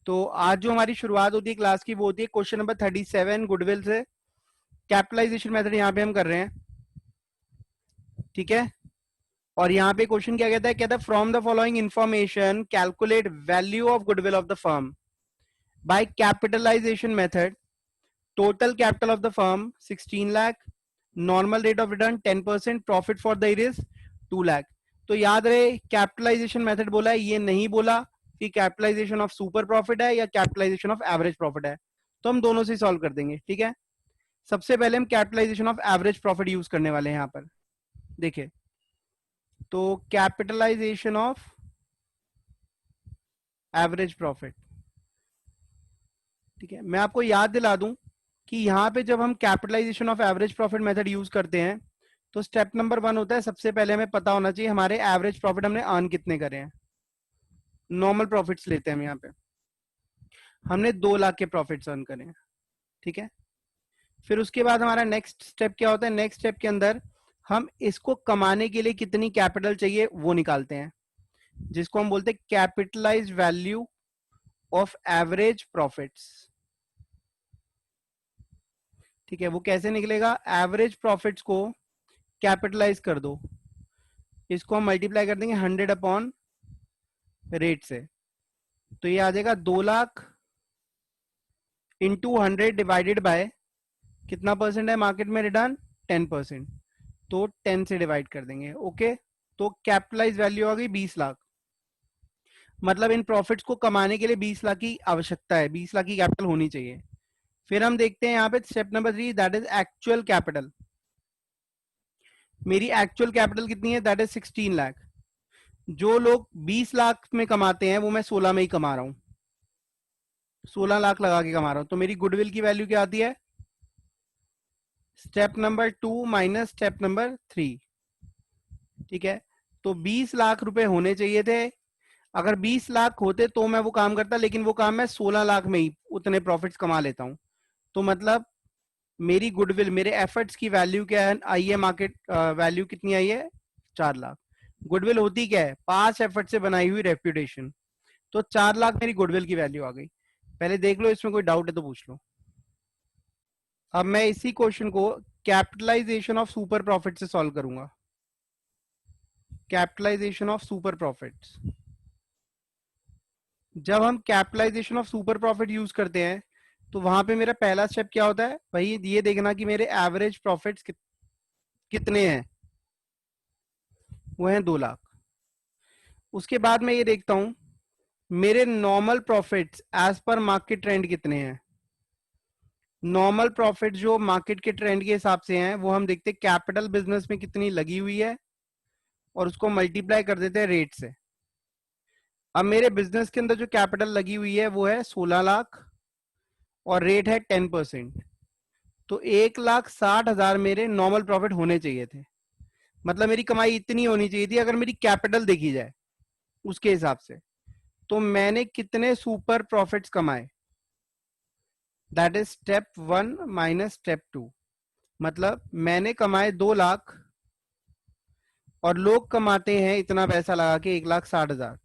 तो आज जो हमारी शुरुआत होती है क्लास की वो होती है क्वेश्चन नंबर 37 गुडविल से। कैपिटलाइजेशन मेथड यहाँ पे हम कर रहे हैं, ठीक है। और यहाँ पे क्वेश्चन क्या कहता है from the following information calculate value of goodwill of the firm by capitalization method. Total capital of the firm 16 lakh, normal rate of return 10%, profit for the year is 2 lakh. तो याद रहे कैपिटलाइजेशन मेथड बोला है, ये नहीं बोला कि कैपिटलाइजेशन ऑफ सुपर प्रॉफिट है या कैपिटलाइजेशन ऑफ एवरेज प्रॉफिट है। तो हम दोनों से सॉल्व कर देंगे, ठीक है। सबसे पहले हम capitalisation of average profit use करने वाले हैं यहाँ पर। देखिए, तो कैपिटलाइजेशन ऑफ एवरेज प्रॉफिट, ठीक है। मैं आपको याद दिला दूं कि यहाँ पे जब हम capitalisation of average profit method use करते हैं तो स्टेप नंबर 1 होता है, सबसे पहले हमें पता होना चाहिए हमारे एवरेज प्रॉफिट हमने अर्न कितने करे हैं। नॉर्मल प्रॉफिट्स लेते हैं हम, यहाँ पे हमने 2 लाख के प्रॉफिट्स अर्न करे हैं, ठीक है। फिर उसके बाद हमारा नेक्स्ट स्टेप क्या होता है, नेक्स्ट स्टेप के अंदर हम इसको कमाने के लिए कितनी कैपिटल चाहिए वो निकालते हैं, जिसको हम बोलते हैं capitalised value of average profits, ठीक है। वो कैसे निकलेगा, एवरेज प्रॉफिट्स को कैपिटलाइज कर दो, इसको हम मल्टीप्लाई कर देंगे 100 अपॉन रेट से, तो ये आ जाएगा 2 लाख इंटू 100 डिवाइडेड बाय कितना परसेंट है मार्केट में रिटर्न, 10%, तो 10 से डिवाइड कर देंगे, ओके। तो कैपिटलाइज वैल्यू आ गई 20 लाख। मतलब इन प्रॉफिट्स को कमाने के लिए 20 लाख की आवश्यकता है, 20 लाख की कैपिटल होनी चाहिए। फिर हम देखते हैं यहाँ पे step number 3, that is actual capital. मेरी एक्चुअल कैपिटल कितनी है, दैट इज 16 लाख। जो लोग 20 लाख में कमाते हैं वो मैं 16 में ही कमा रहा हूं, 16 लाख लगा के कमा रहा हूं। तो मेरी गुडविल की वैल्यू क्या आती है, step number 2 minus step number 3, ठीक है। तो 20 लाख रुपए होने चाहिए थे, अगर 20 लाख होते तो मैं वो काम करता, लेकिन वो काम मैं 16 लाख में ही उतने प्रॉफिट्स कमा लेता हूं। तो मतलब मेरी गुडविल, मेरे एफर्ट्स की वैल्यू क्या है आई है, मार्केट वैल्यू कितनी आई है, 4 लाख। गुडविल होती क्या है, 5 एफर्ट से बनाई हुई रेप्यूटेशन। तो 4 लाख मेरी गुडविल की वैल्यू आ गई। पहले देख लो, इसमें कोई डाउट है तो पूछ लो। अब मैं इसी क्वेश्चन को कैपिटलाइजेशन ऑफ सुपर प्रॉफिट से सॉल्व करूंगा। कैपिटलाइजेशन ऑफ सुपर प्रॉफिट्स, जब हम capitalisation of super profit use करते हैं तो वहां पे मेरा पहला स्टेप क्या होता है भाई, ये देखना कि मेरे एवरेज प्रॉफिट्स कितने हैं, वो हैं 2 लाख। उसके बाद मैं ये देखता हूं मेरे normal profits as per market trend कितने हैं। नॉर्मल प्रॉफिट जो मार्केट के ट्रेंड के हिसाब से हैं वो हम देखते हैं कैपिटल बिजनेस में कितनी लगी हुई है और उसको मल्टीप्लाई कर देते हैं रेट से। अब मेरे बिजनेस के अंदर जो कैपिटल लगी हुई है वो है 16 लाख और रेट है 10%, तो 1,60,000 मेरे नॉर्मल प्रॉफिट होने चाहिए थे। मतलब मेरी कमाई इतनी होनी चाहिए थी अगर मेरी कैपिटल देखी जाए उसके हिसाब से। तो मैंने कितने सुपर प्रॉफिट्स कमाए, that is step 1 minus step 2। मतलब मैंने कमाए 2 लाख और लोग कमाते हैं इतना पैसा लगा के 1,60,000,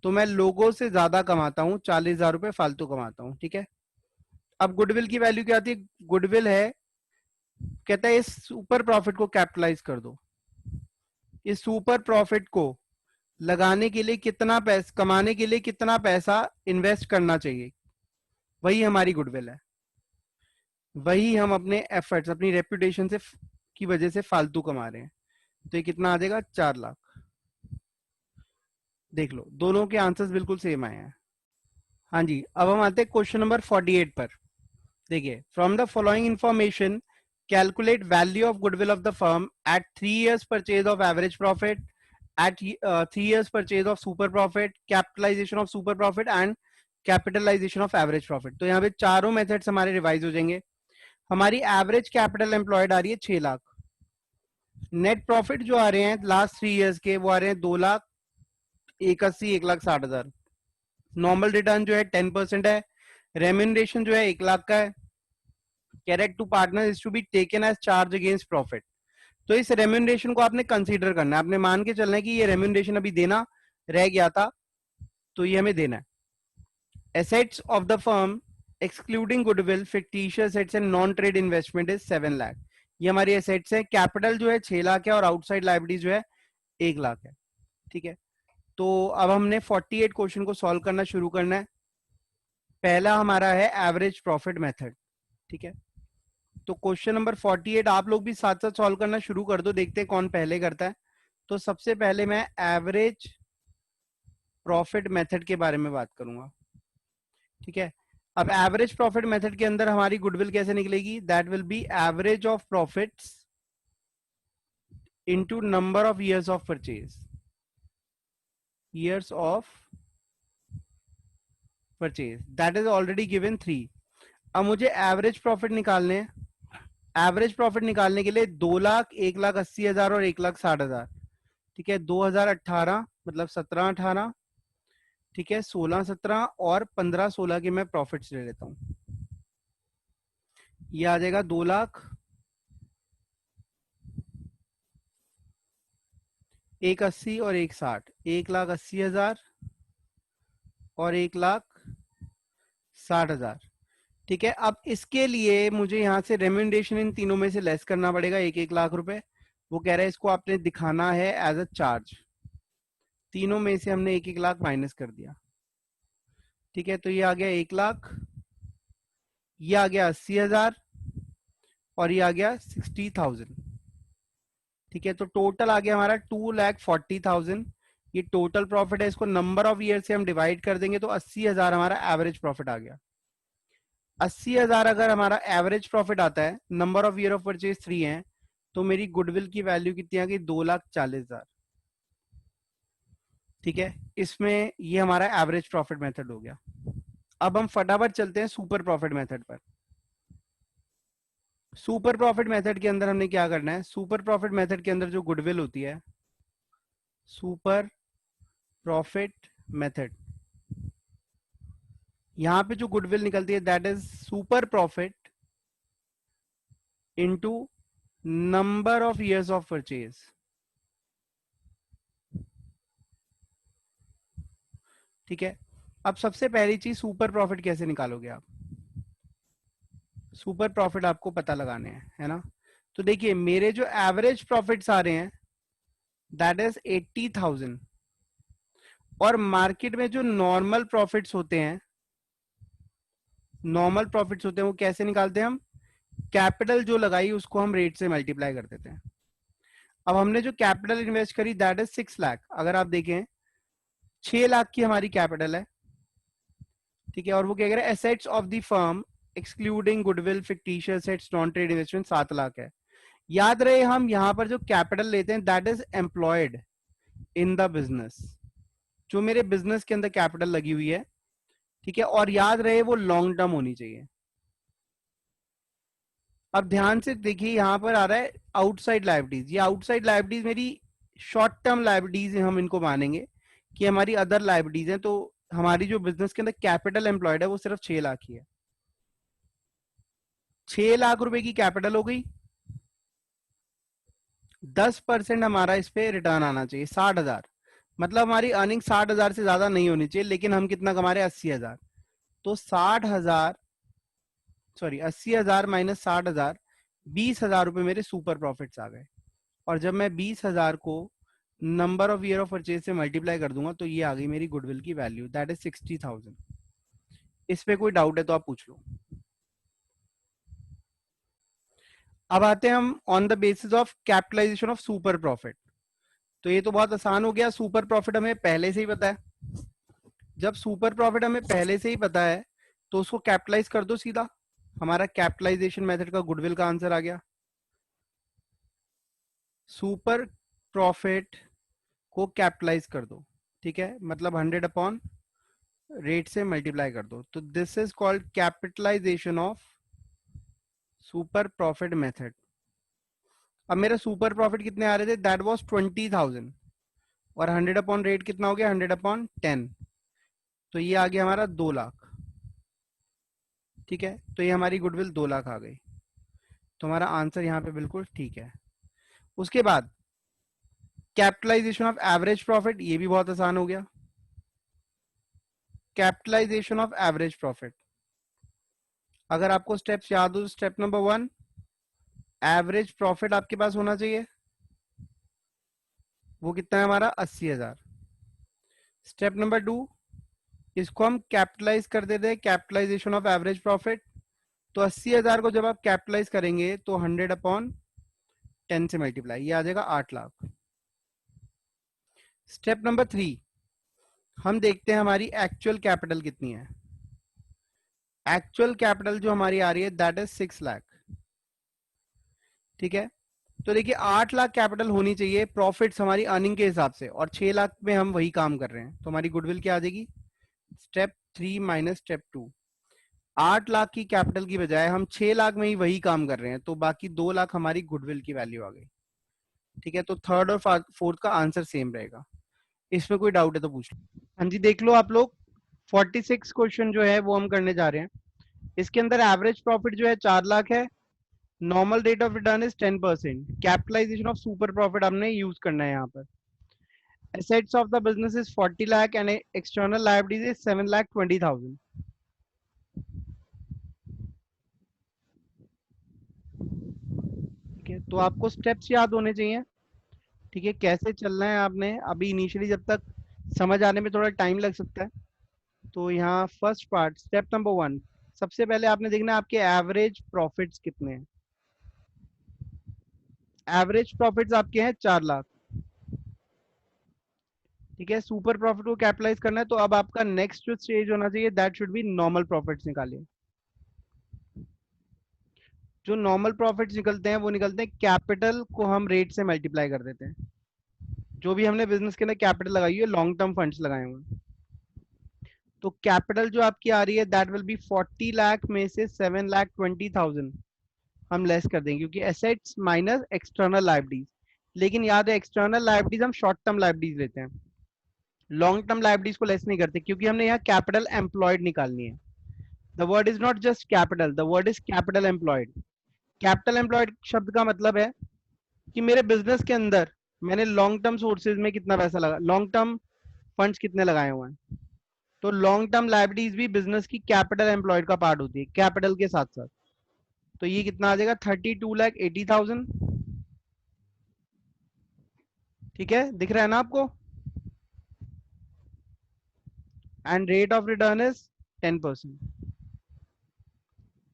तो मैं लोगों से ज्यादा कमाता हूं, 40,000 रुपए फालतू कमाता हूं, ठीक है। अब गुडविल की वैल्यू क्या आती है, गुडविल है, कहता है इस सुपर प्रॉफिट को कैपिटलाइज कर दो। इस सुपर प्रॉफिट को लगाने के लिए कितना पैसा, कमाने के लिए कितना पैसा इन्वेस्ट करना चाहिए, वही हमारी गुडविल है। वही हम अपने एफर्ट्स, अपनी रेपुटेशन से की वजह से फालतू कमा रहे हैं। तो ये कितना आ जाएगा, 4 लाख। देख लो दोनों के आंसर्स बिल्कुल सेम आए हैं। हाँ जी, अब हम आते हैं क्वेश्चन नंबर 48 पर। देखिए, from the following information calculate value of goodwill of the firm at 3 years purchase of average profit, at 3 years purchase of super profit, capitalisation of super profit and capitalisation of average profit. तो यहाँ पे चारों methods हमारे revise हो जाएंगे। हमारी average capital employed आ रही है 6 लाख। नेट प्रॉफिट जो आ रहे हैं लास्ट 3 years के वो आ रहे हैं 2,81,00,000, 1,60,000। नॉर्मल रिटर्न जो है 10% है। रेम्यूनरेशन जो है 1 लाख का है। Correct to partner is to be taken as charge against profit. तो इस रेम्यूनरेशन को आपने कंसीडर करना है, आपने मान के चलना है कि ये रेम्यूनरेशन अभी देना रह गया था तो ये हमें देना है। Assets of the firm excluding goodwill, fictitious assets and non trade investment is 7 lakh. ये हमारी एसेट्स है। कैपिटल जो है 6 लाख है और आउटसाइड लाइबिलिटीज जो है 1 लाख है। ठीक है, तो अब हमने 48 क्वेश्चन को सॉल्व करना शुरू करना है। पहला हमारा है एवरेज प्रॉफिट मेथड। ठीक है, तो क्वेश्चन नंबर 48 आप लोग भी साथ साथ सॉल्व करना शुरू कर दो, देखते हैं कौन पहले करता है। तो सबसे पहले मैं एवरेज प्रॉफिट मेथड के बारे में बात करूंगा। ठीक है, अब एवरेज प्रॉफिट मेथड के अंदर हमारी गुडविल कैसे निकलेगी? That will be average of profits into number of years of purchase, years of purchase, that is already given 3। अब मुझे एवरेज प्रॉफिट निकालने हैं। एवरेज प्रॉफिट निकालने के लिए 2 लाख, 1,80,000 और 1,60,000। ठीक है, 2018 मतलब 17-18, ठीक है, 16-17 और 15-16 के मैं प्रॉफिट्स ले लेता हूं। ये आ जाएगा 2 लाख, 1,80 और 1,60, 1,80,000 और 1,60,000। ठीक है, अब इसके लिए मुझे यहां से रेम्यूनरेशन इन तीनों में से लेस करना पड़ेगा 1-1 लाख रुपए। वो कह रहा है इसको आपने दिखाना है एज अ चार्ज। तीनों में से हमने 1-1 लाख माइनस कर दिया। ठीक है, तो ये आ गया 1 लाख, ये आ गया 80,000 और ये आ गया 60,000। ठीक है, तो टोटल आ गया हमारा 2,40,000। ये टोटल प्रॉफिट है। इसको नंबर ऑफ ईयर से हम डिवाइड कर देंगे तो 80,000 हमारा एवरेज प्रॉफिट आ गया। 80,000 अगर हमारा एवरेज प्रॉफिट आता है, number of year of purchase 3 है, तो मेरी गुडविल की वैल्यू कितनी आ गई? 2,40,000। ठीक है, इसमें ये हमारा एवरेज प्रॉफिट मेथड हो गया। अब हम फटाफट चलते हैं सुपर प्रॉफिट मेथड पर। सुपर प्रॉफिट मेथड के अंदर हमने क्या करना है? सुपर प्रॉफिट मेथड के अंदर जो गुडविल होती है, सुपर प्रॉफिट मेथड, यहां पे जो गुडविल निकलती है that is super profit into number of years of purchase. ठीक है, अब सबसे पहली चीज सुपर प्रॉफिट कैसे निकालोगे आप? सुपर प्रॉफिट आपको पता लगाने हैं, है ना? तो देखिए मेरे जो एवरेज प्रॉफिट्स आ रहे हैं दैट इज 80,000, और मार्केट में जो नॉर्मल प्रॉफिट्स होते हैं, नॉर्मल प्रॉफिट्स होते हैं वो कैसे निकालते हैं हम? कैपिटल जो लगाई उसको हम रेट से मल्टीप्लाई कर देते हैं। अब हमने जो कैपिटल इन्वेस्ट करी दैट इज 6 लाख। अगर आप देखें 6 लाख की हमारी कैपिटल है। ठीक है, और वो क्या कह रहा है? Assets of the firm excluding goodwill, fictitious assets, non trade investment 7 lakh है। याद रहे हम यहां पर जो कैपिटल लेते हैं that is employed in the business, जो मेरे बिजनेस के अंदर कैपिटल लगी हुई है। ठीक है, और याद रहे वो लॉन्ग टर्म होनी चाहिए। अब ध्यान से देखिए यहां पर आ रहा है आउटसाइड लाइबिलिटीज। ये आउटसाइड लाइबिलिटीज मेरी शॉर्ट टर्म लाइबिलिटीज हम इनको मानेंगे कि हमारी अदर लाइबिलिटीज हैं। तो हमारी जो बिजनेस के अंदर कैपिटल एम्प्लॉयड है वो सिर्फ 6 लाख ही है। 6 लाख रुपए की कैपिटल हो गई। 10% हमारा इस पे रिटर्न आना चाहिए 60,000। मतलब हमारी अर्निंग 60,000 से ज्यादा नहीं होनी चाहिए, लेकिन हम कितना कमा रहे हैं? 80,000। तो 60,000, सॉरी 80,000 माइनस 60,000, 20,000 रुपए मेरे सुपर प्रॉफिट्स आ गए। और जब मैं 20,000 को number of year of purchase से मल्टीप्लाई कर दूंगा तो ये आ गई मेरी गुडविल की वैल्यू दैट इज 60,000। इस पे कोई डाउट है तो आप पूछ लो। अब आते हैं हम on the basis of capitalisation of super profit. तो ये तो बहुत आसान हो गया, सुपर प्रॉफिट हमें पहले से ही पता है। जब सुपर प्रॉफिट हमें पहले से ही पता है तो उसको कैपिटलाइज कर दो सीधा। हमारा कैपिटलाइजेशन मेथड का गुडविल का आंसर आ गया। सुपर प्रॉफिट को कैपिटलाइज कर दो। ठीक है, मतलब 100 अपॉन रेट से मल्टीप्लाई कर दो। तो this is called capitalisation of super profit method. अब मेरा सुपर प्रॉफिट कितने आ रहे थे? दैट वाज 20,000, और 100 अपॉन रेट कितना हो गया? 100/10। तो ये आ गया हमारा 2 लाख। ठीक है, तो ये हमारी गुडविल 2 लाख आ गई। तो हमारा आंसर यहाँ पे बिल्कुल ठीक है। उसके बाद कैपिटलाइजेशन ऑफ एवरेज प्रॉफिट, ये भी बहुत आसान हो गया। Capitalisation of average profit. अगर आपको स्टेप्स याद हो, स्टेप नंबर 1, एवरेज प्रॉफिट आपके पास होना चाहिए, वो कितना है हमारा 80,000। स्टेप नंबर 2, इसको हम कैपिटलाइज कर देते हैं, कैपिटलाइजेशन ऑफ एवरेज प्रॉफिट। तो 80,000 को जब आप कैपिटलाइज करेंगे तो 100/10 से मल्टीप्लाई, ये आ जाएगा 8 लाख। स्टेप नंबर 3, हम देखते हैं हमारी एक्चुअल कैपिटल कितनी है। एक्चुअल कैपिटल जो हमारी आ रही है दैट इज 6 लाख। ठीक है, तो देखिए 8 लाख कैपिटल होनी चाहिए प्रॉफिट्स हमारी अर्निंग के हिसाब से, और 6 लाख में हम वही काम कर रहे हैं, तो हमारी गुडविल क्या आ जाएगी, स्टेप 3 माइनस स्टेप 2। 8 लाख की कैपिटल की बजाय हम 6 लाख में ही वही काम कर रहे हैं, तो बाकी 2 लाख हमारी गुडविल की वैल्यू आ गई। ठीक है, तो थर्ड और फोर्थ का आंसर सेम रहेगा। इसमें कोई डाउट है तो पूछ लो। हाँ जी, देख लो आप लोग, 46 क्वेश्चन जो है वो हम करने जा रहे हैं। इसके अंदर एवरेज प्रॉफिट जो है 4 लाख है, normal rate of return is 10%, capitalisation of super profit हमने यूज करना है यहाँ पर। Assets of the business is 40 lakh and external liabilities is 7,20,000। ठीक है, तो आपको स्टेप्स याद होने चाहिए। ठीक है, कैसे चलना है आपने, अभी इनिशियली जब तक समझ आने में थोड़ा टाइम लग सकता है। तो यहाँ फर्स्ट पार्ट, स्टेप नंबर 1, सबसे पहले आपने देखना है आपके एवरेज प्रॉफिट्स कितने हैं। एवरेज प्रॉफिट्स आपके हैं 4 लाख। ठीक है, सुपर प्रॉफिट को कैपिटलाइज करना है, तो अब आपका नेक्स्ट जो स्टेज होना चाहिए that should be normal profits निकालिए। जो नॉर्मल प्रॉफिट्स निकलते हैं वो निकलते हैं कैपिटल को हम रेट से मल्टीप्लाई कर देते हैं। जो भी हमने बिजनेस के अंदर कैपिटल लगाई है, लॉन्ग टर्म फंड्स लगाए हुए, तो कैपिटल जो आपकी आ रही है दैट विल बी 40 लाख में से 7,20,000 हम लेस कर देंगे, क्योंकि एसेट्स माइनस एक्सटर्नल लायबिलिटीज। लेकिन याद है एक्सटर्नल लायबिलिटीज हम शॉर्ट टर्म लायबिलिटीज लेते हैं, लॉन्ग टर्म लायबिलिटीज को लेस नहीं करते, क्योंकि हमने यहाँ कैपिटल एम्प्लॉयड निकालनी है। The word is not just capital, the word is capital employed. Capital employed शब्द का मतलब है कि मेरे बिजनेस के अंदर मैंने लॉन्ग टर्म सोर्सेज में कितना पैसा लगा, लॉन्ग टर्म फंड्स कितने लगाए हुए हैं। तो लॉन्ग टर्म लायबिलिटीज भी बिजनेस की कैपिटल एम्प्लॉयड का पार्ट होती है, कैपिटल के साथ साथ। तो ये कितना आ जाएगा, 32,80,000। ठीक है, दिख रहा है ना आपको, and rate of return is 10%।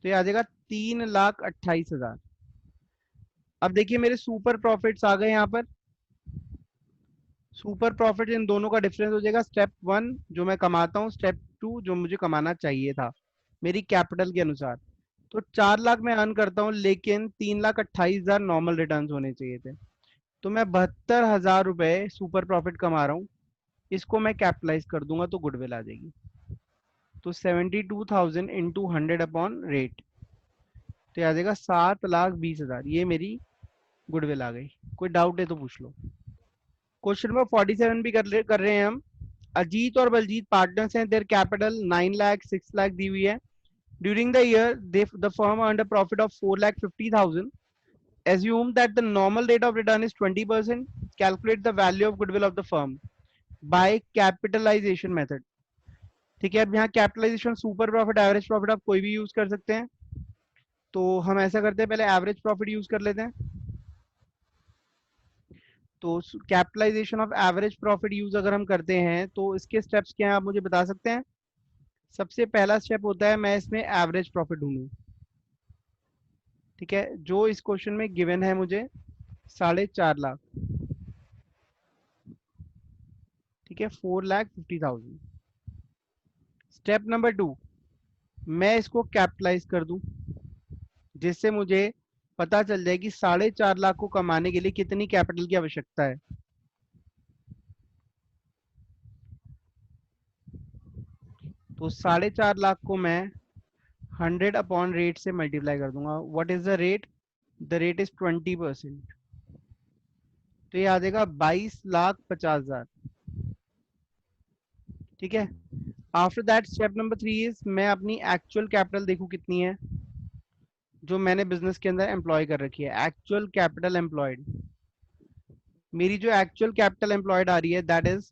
तो ये आ जाएगा 3,28,000। अब देखिए मेरे सुपर प्रॉफिट्स आ गए यहाँ पर। सुपर प्रॉफिट इन दोनों का डिफरेंस हो जाएगा, स्टेप 1 जो मैं कमाता हूँ, स्टेप 2 जो मुझे कमाना चाहिए था मेरी कैपिटल के अनुसार। तो 4 लाख मैं अर्न करता हूँ, लेकिन 3,28,000 नॉर्मल रिटर्न्स होने चाहिए थे। तो मैं 72,000 रुपए सुपर प्रॉफिट कमा रहा हूँ, इसको मैं कैपिटलाइज कर दूंगा तो गुडविल आ जाएगी। तो 72,000 इंटू 100/रेट, तो आ जाएगा 7,20,000। ये मेरी गुडविल आ गई। कोई डाउट है तो पूछ लो। क्वेश्चन नंबर 47 भी कर रहे हैं हम। अजीत और बलजीत पार्टनर्स हैं, देयर कैपिटल 9 लाख 6 लाख दी हुई है। During the year the firm earned a profit of 4,50,000। assume that the normal rate of return is 20%. Calculate the value of goodwill of the firm by capitalization method. ठीक है, अब यहाँ capitalisation, super profit, average profit आप कोई भी use कर सकते हैं। तो हम ऐसा करते हैं, पहले एवरेज प्रॉफिट यूज कर लेते हैं। तो capitalisation of average profit use अगर हम करते हैं तो इसके स्टेप्स क्या हैं आप मुझे बता सकते हैं। सबसे पहला स्टेप होता है मैं इसमें एवरेज प्रॉफिट ढूंढूं। ठीक है, जो इस क्वेश्चन में गिवन है मुझे 4.5 लाख। ठीक है, 4,50,000। स्टेप नंबर 2, मैं इसको कैपिटलाइज कर दूं, जिससे मुझे पता चल जाए कि 4.5 लाख को कमाने के लिए कितनी कैपिटल की आवश्यकता है। तो 4.5 लाख को मैं 100/रेट से मल्टीप्लाई कर दूंगा। What is the rate, the rate is 20%। तो ये आ जाएगा 22,50,000। ठीक है, after that step number 3 is मैं अपनी एक्चुअल कैपिटल देखूं कितनी है, जो मैंने बिजनेस के अंदर एम्प्लॉय कर रखी है। एक्चुअल कैपिटल एम्प्लॉयड, मेरी जो एक्चुअल कैपिटल एम्प्लॉयड आ रही है दैट इज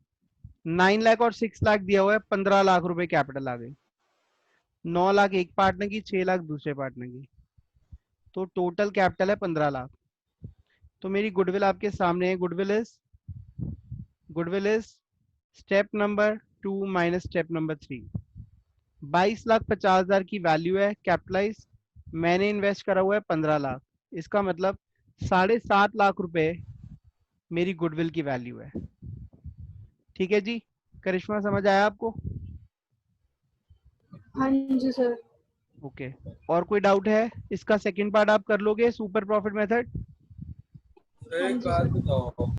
9 लाख और 6 लाख दिया हुआ है, 15 लाख रुपए कैपिटल आ गई। 9 लाख एक पार्टनर की, 6 लाख दूसरे पार्टनर की, तो टोटल कैपिटल है 15 लाख। तो मेरी गुडविल आपके सामने है। Goodwill is step number 2 minus step number 3। 22,50,000 की वैल्यू है कैपिटलाइज, मैंने इन्वेस्ट करा हुआ है 15 लाख। इसका मतलब 7.5 लाख रुपए मेरी गुडविल की वैल्यू है। ठीक है जी, करिश्मा समझ आया आपको? हाँ जी सर। ओके, और कोई डाउट है? इसका सेकंड पार्ट आप कर लोगे, सुपर प्रॉफिट मेथड? हाँ जी सर।